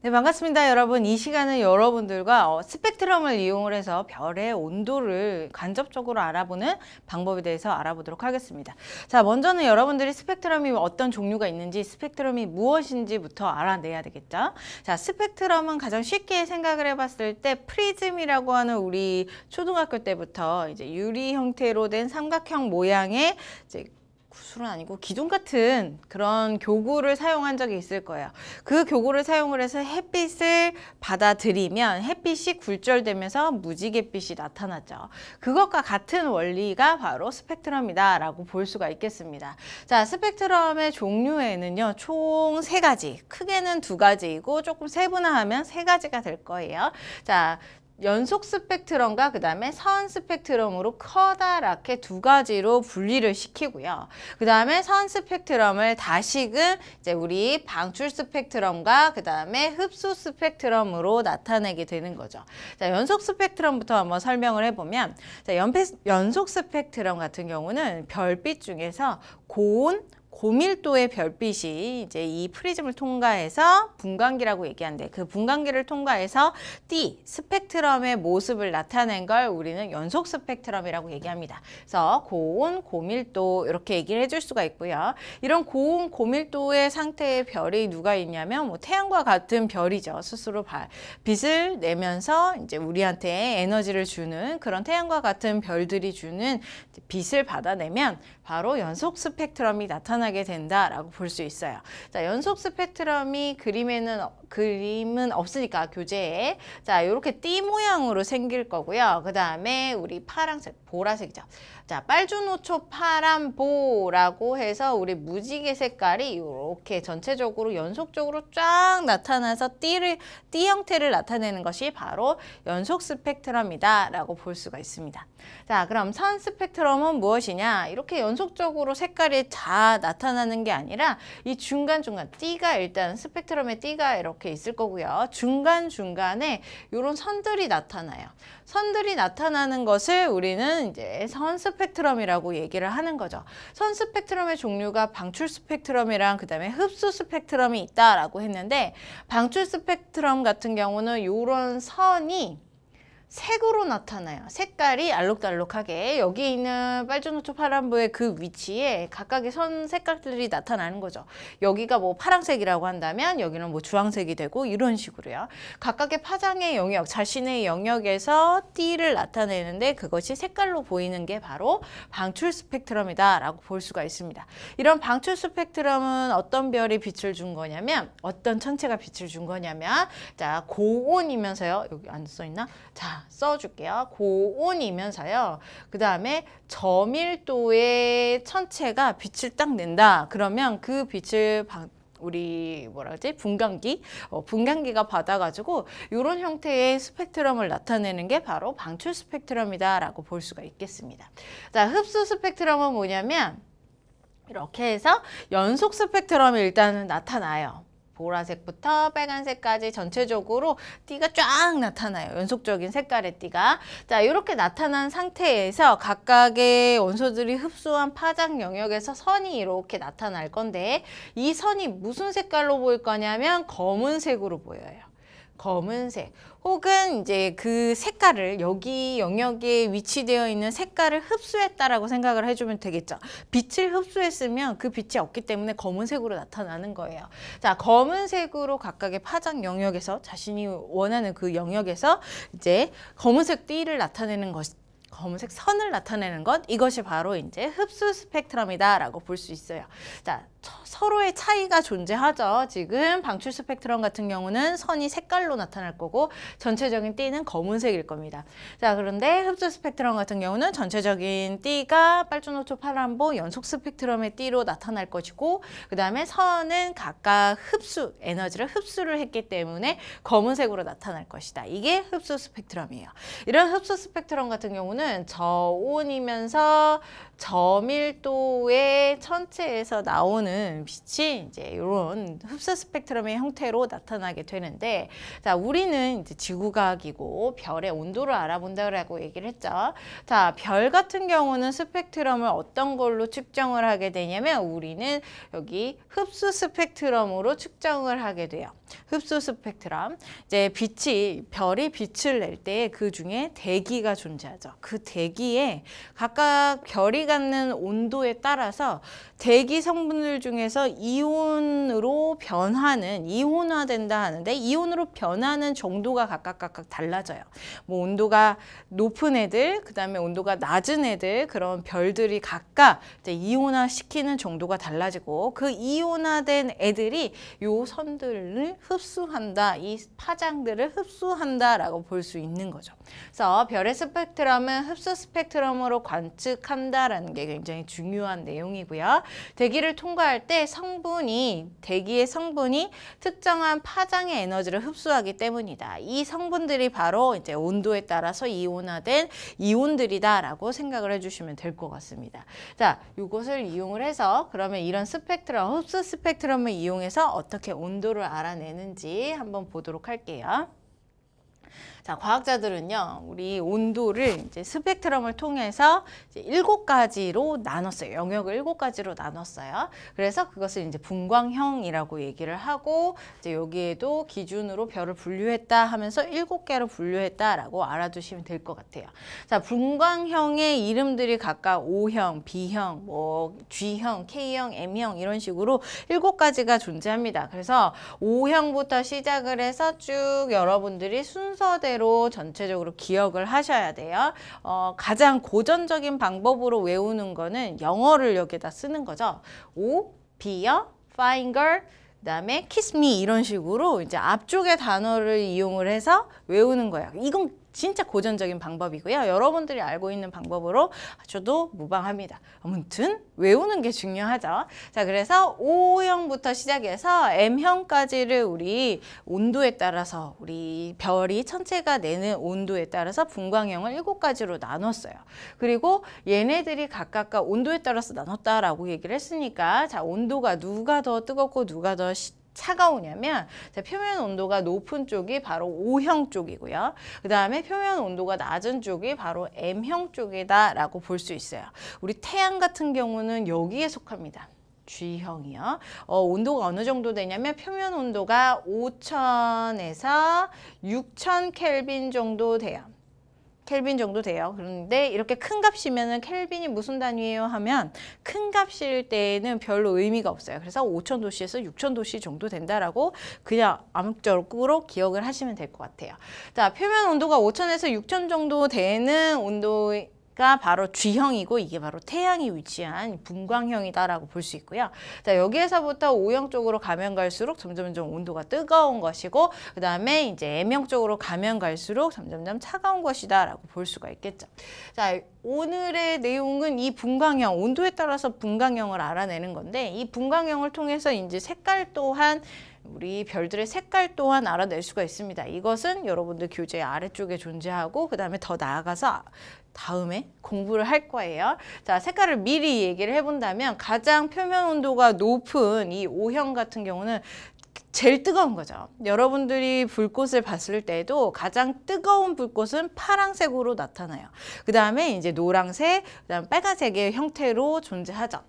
네, 반갑습니다. 여러분. 이 시간은 여러분들과 스펙트럼을 이용을 해서 별의 온도를 간접적으로 알아보는 방법에 대해서 알아보도록 하겠습니다. 자, 먼저는 여러분들이 스펙트럼이 어떤 종류가 있는지, 스펙트럼이 무엇인지부터 알아내야 되겠죠. 자, 스펙트럼은 가장 쉽게 생각을 해봤을 때 프리즘이라고 하는 우리 초등학교 때부터 이제 유리 형태로 된 삼각형 모양의 이제 구슬은 아니고 기둥 같은 그런 교구를 사용한 적이 있을 거예요. 그 교구를 사용을 해서 햇빛을 받아들이면 햇빛이 굴절되면서 무지갯빛이 나타나죠. 그것과 같은 원리가 바로 스펙트럼이다 라고 볼 수가 있겠습니다. 자, 스펙트럼의 종류에는요, 총 3가지, 크게는 2가지이고 조금 세분화하면 3가지가 될 거예요. 자, 연속 스펙트럼과 그 다음에 선 스펙트럼으로 커다랗게 2가지로 분리를 시키고요. 그 다음에 선 스펙트럼을 다시금 이제 우리 방출 스펙트럼과 그 다음에 흡수 스펙트럼으로 나타내게 되는 거죠. 자, 연속 스펙트럼부터 한번 설명을 해보면, 자, 연속 스펙트럼 같은 경우는 별빛 중에서 고온, 고밀도의 별빛이 이제 이 프리즘을 통과해서 분광기라고 얘기하는데, 그 분광기를 통과해서 스펙트럼의 모습을 나타낸 걸 우리는 연속 스펙트럼이라고 얘기합니다. 그래서 고온, 고밀도 이렇게 얘기를 해줄 수가 있고요. 이런 고온, 고밀도의 상태의 별이 누가 있냐면 뭐 태양과 같은 별이죠. 스스로 빛을 내면서 이제 우리한테 에너지를 주는 그런 태양과 같은 별들이 주는 빛을 받아내면 바로 연속 스펙트럼이 나타나게 된다라고 볼 수 있어요. 자, 연속 스펙트럼이 그림은 없으니까 교재에, 자, 이렇게 띠 모양으로 생길 거고요. 그 다음에 우리 파란색, 보라색이죠. 자, 빨주노초 파란보라고 해서 우리 무지개 색깔이 이렇게 전체적으로 연속적으로 쫙 나타나서 띠 형태를 나타내는 것이 바로 연속 스펙트럼이다 라고 볼 수가 있습니다. 자, 그럼 선 스펙트럼은 무엇이냐? 이렇게 연속적으로 색깔이 다 나타나는 게 아니라 이 중간중간 띠가, 일단 스펙트럼의 띠가 이렇게 있을 거고요. 중간중간에 이런 선들이 나타나요. 선들이 나타나는 것을 우리는 이제 선 스펙트럼이라고 얘기를 하는 거죠. 선 스펙트럼의 종류가 방출 스펙트럼이랑 그 다음에 흡수 스펙트럼이 있다라고 했는데, 방출 스펙트럼 같은 경우는 이런 선이 색으로 나타나요. 색깔이 알록달록하게 여기 있는 빨주노초 파란보의 그 위치에 각각의 선 색깔들이 나타나는 거죠. 여기가 뭐 파란색이라고 한다면 여기는 뭐 주황색이 되고 이런 식으로요. 각각의 파장의 영역, 자신의 영역에서 띠를 나타내는데 그것이 색깔로 보이는 게 바로 방출 스펙트럼이다 라고 볼 수가 있습니다. 이런 방출 스펙트럼은 어떤 별이 빛을 준 거냐면, 어떤 천체가 빛을 준 거냐면, 자, 고온이면서요. 여기 안 써있나? 자, 써줄게요. 고온이면서요. 그 다음에 저밀도의 천체가 빛을 딱 낸다. 그러면 그 빛을 우리 분광기가 받아가지고 이런 형태의 스펙트럼을 나타내는 게 바로 방출 스펙트럼이다 라고 볼 수가 있겠습니다. 자, 흡수 스펙트럼은 뭐냐면 이렇게 해서 연속 스펙트럼이 일단은 나타나요. 보라색부터 빨간색까지 전체적으로 띠가 쫙 나타나요. 연속적인 색깔의 띠가. 자, 이렇게 나타난 상태에서 각각의 원소들이 흡수한 파장 영역에서 선이 이렇게 나타날 건데, 이 선이 무슨 색깔로 보일 거냐면 검은색으로 보여요. 검은색. 혹은 이제 그 색깔을, 여기 영역에 위치되어 있는 색깔을 흡수했다라고 생각을 해주면 되겠죠. 빛을 흡수했으면 그 빛이 없기 때문에 검은색으로 나타나는 거예요. 자, 검은색으로 각각의 파장 영역에서, 자신이 원하는 그 영역에서 이제 검은색 띠를 나타내는 것, 검은색 선을 나타내는 것, 이것이 바로 이제 흡수 스펙트럼이다 라고 볼 수 있어요. 자, 서로의 차이가 존재하죠. 지금 방출 스펙트럼 같은 경우는 선이 색깔로 나타날 거고 전체적인 띠는 검은색일 겁니다. 자, 그런데 흡수 스펙트럼 같은 경우는 전체적인 띠가 빨주노초 파란보 연속 스펙트럼의 띠로 나타날 것이고, 그 다음에 선은 각각 에너지를 흡수를 했기 때문에 검은색으로 나타날 것이다. 이게 흡수 스펙트럼이에요. 이런 흡수 스펙트럼 같은 경우는 저온이면서 저밀도의 천체에서 나오는 빛이 이제 이런 흡수 스펙트럼의 형태로 나타나게 되는데, 자, 우리는 이제 지구과학이고 별의 온도를 알아본다고 얘기를 했죠. 자, 별 같은 경우는 스펙트럼을 어떤 걸로 측정을 하게 되냐면, 우리는 여기 흡수 스펙트럼으로 측정을 하게 돼요. 흡수 스펙트럼. 이제 별이 빛을 낼 때 그 중에 대기가 존재하죠. 그 대기에 각각 별이 갖는 온도에 따라서 대기 성분들 중에서 이온으로 변하는, 이온화된다 하는데 이온으로 변하는 정도가 각각 달라져요. 뭐 온도가 높은 애들, 그 다음에 온도가 낮은 애들, 그런 별들이 각각 이제 이온화시키는 정도가 달라지고 그 이온화된 애들이 요 선들을 흡수한다, 이 파장들을 흡수한다라고 볼 수 있는 거죠. 그래서 별의 스펙트럼은 흡수 스펙트럼으로 관측한다라는 게 굉장히 중요한 내용이고요. 대기를 통과할 때 대기의 성분이 특정한 파장의 에너지를 흡수하기 때문이다. 이 성분들이 바로 이제 온도에 따라서 이온화된 이온들이다라고 생각을 해주시면 될 것 같습니다. 자, 이것을 이용을 해서 그러면 이런 스펙트럼, 흡수 스펙트럼을 이용해서 어떻게 온도를 알아내는지 한번 보도록 할게요. 자, 과학자들은요, 우리 온도를 이제 스펙트럼을 통해서 이제 7가지로 나눴어요. 영역을 7가지로 나눴어요. 그래서 그것을 이제 분광형이라고 얘기를 하고, 이제 여기에도 기준으로 별을 분류했다 하면서 7개로 분류했다라고 알아두시면 될 것 같아요. 자, 분광형의 이름들이 각각 O형, B형, 뭐 G형, K형, M형 이런 식으로 7가지가 존재합니다. 그래서 O형부터 시작을 해서 쭉 여러분들이 순서대로 전체적으로 기억을 하셔야 돼요. 가장 고전적인 방법으로 외우는 거는 영어를 여기다 쓰는 거죠. O, B요, Fine Girl, 그 다음에 Kiss Me 이런 식으로 이제 앞쪽의 단어를 이용을 해서 외우는 거예요. 이건 진짜 고전적인 방법이고요. 여러분들이 알고 있는 방법으로 하셔도 무방합니다. 아무튼 외우는 게 중요하죠. 자, 그래서 O형부터 시작해서 M형까지를 우리 온도에 따라서 우리 별이 천체가 내는 온도에 따라서 분광형을 7가지로 나눴어요. 그리고 얘네들이 각각 온도에 따라서 나눴다라고 얘기를 했으니까 자, 온도가 누가 더 뜨겁고 누가 더 차가우냐면 표면 온도가 높은 쪽이 바로 O형 쪽이고요. 그 다음에 표면 온도가 낮은 쪽이 바로 M형 쪽이다 라고 볼 수 있어요. 우리 태양 같은 경우는 여기에 속합니다. G형이요. 온도가 어느 정도 되냐면 표면 온도가 5000에서 6000 켈빈 정도 돼요. 켈빈 정도 돼요. 그런데 이렇게 큰 값이면은 켈빈이 무슨 단위예요 하면 큰 값일 때에는 별로 의미가 없어요. 그래서 5000도씨에서 6000도씨 정도 된다라고 그냥 암묵적으로 기억을 하시면 될 것 같아요. 자, 표면 온도가 5000에서 6000 정도 되는 온도가 바로 G형이고 이게 바로 태양이 위치한 분광형이다라고 볼 수 있고요. 자, 여기에서부터 O형 쪽으로 가면 갈수록 점점 온도가 뜨거운 것이고 그 다음에 이제 M형 쪽으로 가면 갈수록 점점 차가운 것이다라고 볼 수가 있겠죠. 자, 오늘의 내용은 이 분광형, 온도에 따라서 분광형을 알아내는 건데 이 분광형을 통해서 이제 색깔 또한 우리 별들의 색깔 또한 알아낼 수가 있습니다. 이것은 여러분들 교재 아래쪽에 존재하고 그 다음에 더 나아가서 다음에 공부를 할 거예요. 자, 색깔을 미리 얘기를 해본다면 가장 표면 온도가 높은 이 O형 같은 경우는 제일 뜨거운 거죠. 여러분들이 불꽃을 봤을 때도 가장 뜨거운 불꽃은 파란색으로 나타나요. 그 다음에 이제 노란색, 그 다음 빨간색의 형태로 존재하죠.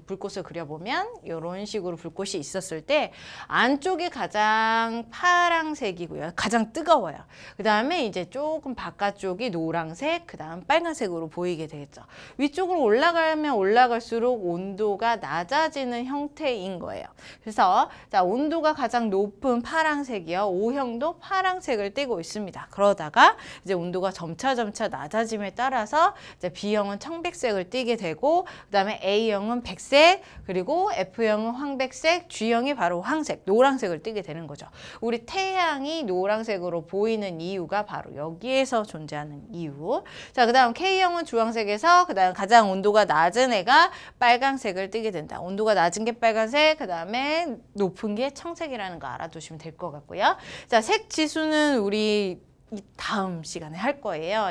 불꽃을 그려보면 이런 식으로 불꽃이 있었을 때 안쪽이 가장 파란색이고요. 가장 뜨거워요. 그 다음에 이제 조금 바깥쪽이 노란색, 그 다음 빨간색으로 보이게 되겠죠. 위쪽으로 올라가면 올라갈수록 온도가 낮아지는 형태인 거예요. 그래서 자, 온도가 가장 높은 파란색이요. O형도 파란색을 띠고 있습니다. 그러다가 이제 온도가 점차 낮아짐에 따라서 이제 B형은 청백색을 띠게 되고 그다음에 A형은 백색, 그리고 F형은 황백색, G형이 바로 황색, 노란색을 띠게 되는 거죠. 우리 태양이 노란색으로 보이는 이유가 바로 여기에서 존재하는 이유. 자, 그다음 K형은 주황색에서 그다음 가장 온도가 낮은 애가 빨간색을 띠게 된다. 온도가 낮은 게 빨간색, 그다음에 높은 게 청색이라는 거 알아두시면 될 것 같고요. 자, 색 지수는 우리 이 다음 시간에 할 거예요.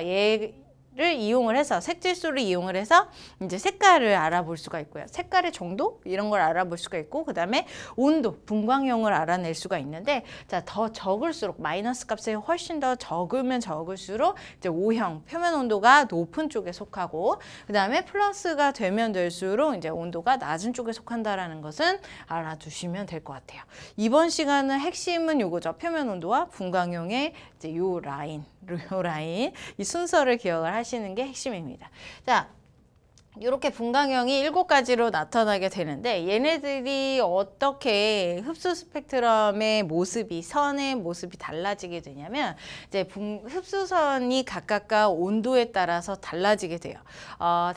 를 이용을 해서 색질수를 이용을 해서 이제 색깔을 알아볼 수가 있고요. 색깔의 정도 이런 걸 알아볼 수가 있고 그다음에 온도, 분광형을 알아낼 수가 있는데 자, 더 적을수록 마이너스 값이 훨씬 더 적으면 적을수록 이제 O형 표면 온도가 높은 쪽에 속하고 그다음에 플러스가 되면 될수록 이제 온도가 낮은 쪽에 속한다라는 것은 알아두시면 될 것 같아요. 이번 시간은 핵심은 요거죠. 표면 온도와 분광형의 이제 요 라인 이 순서를 기억을 하시는 게 핵심입니다. 자, 이렇게 분광형이 7가지로 나타나게 되는데 얘네들이 어떻게 흡수 스펙트럼의 모습이 선의 모습이 달라지게 되냐면 이제 흡수선이 각각과 온도에 따라서 달라지게 돼요.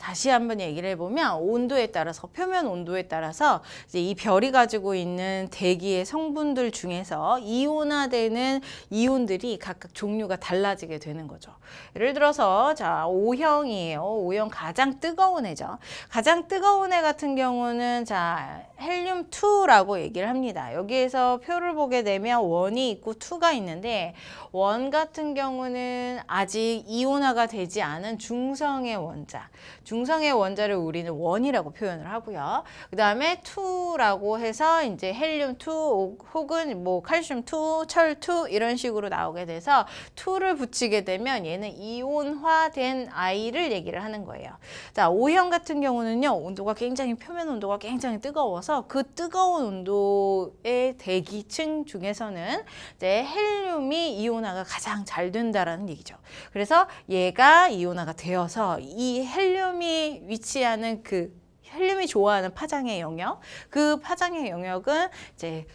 다시 한번 얘기를 해보면 온도에 따라서 표면 온도에 따라서 이제 이 별이 가지고 있는 대기의 성분들 중에서 이온화되는 이온들이 각각 종류가 달라지게 되는 거죠. 예를 들어서 자 O형이에요. O형 가장 뜨거운 애죠. 가장 뜨거운 애 같은 경우는 자 헬륨2라고 얘기를 합니다. 여기에서 표를 보게 되면 1이 있고 2가 있는데 1 같은 경우는 아직 이온화가 되지 않은 중성의 원자. 중성의 원자를 우리는 1이라고 표현을 하고요. 그 다음에 2라고 해서 이제 헬륨2 혹은 뭐 칼슘2, 철2 이런 식으로 나오게 돼서 2를 붙이게 되면 얘는 이온화된 아이를 얘기를 하는 거예요. 자, O형 같은 경우는요. 온도가 굉장히 표면 온도가 굉장히 뜨거워서 그 뜨거운 온도의 대기층 중에서는 이제 헬륨이 이온화가 가장 잘 된다라는 얘기죠. 그래서 얘가 이온화가 되어서 이 헬륨이 위치하는 그 헬륨이 좋아하는 파장의 영역, 그 파장의 영역은 이제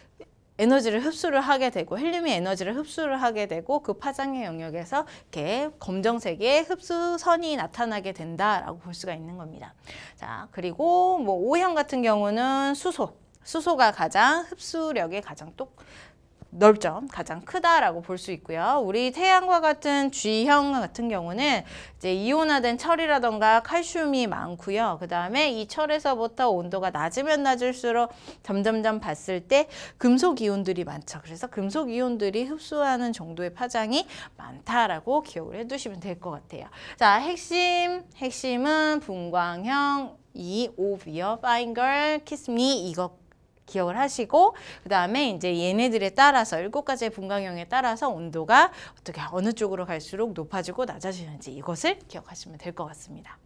에너지를 흡수를 하게 되고 헬륨이 에너지를 흡수를 하게 되고 그 파장의 영역에서 이렇게 검정색의 흡수선이 나타나게 된다라고 볼 수가 있는 겁니다. 자, 그리고 뭐 O형 같은 경우는 수소가 가장 흡수력이 가장 넓죠. 가장 크다라고 볼 수 있고요. 우리 태양과 같은 G형 같은 경우는 이제 이온화된 철이라던가 칼슘이 많고요. 그 다음에 이 철에서부터 온도가 낮으면 낮을수록 점점점 봤을 때 금속 이온들이 많죠. 그래서 금속 이온들이 흡수하는 정도의 파장이 많다라고 기억을 해두시면 될 것 같아요. 자, 핵심은 분광형, 오비어, Fine Girl, Kiss Me 이거 기억을 하시고 그 다음에 이제 얘네들에 따라서 7가지의 분광형에 따라서 온도가 어느 쪽으로 갈수록 높아지고 낮아지는지 이것을 기억하시면 될 것 같습니다.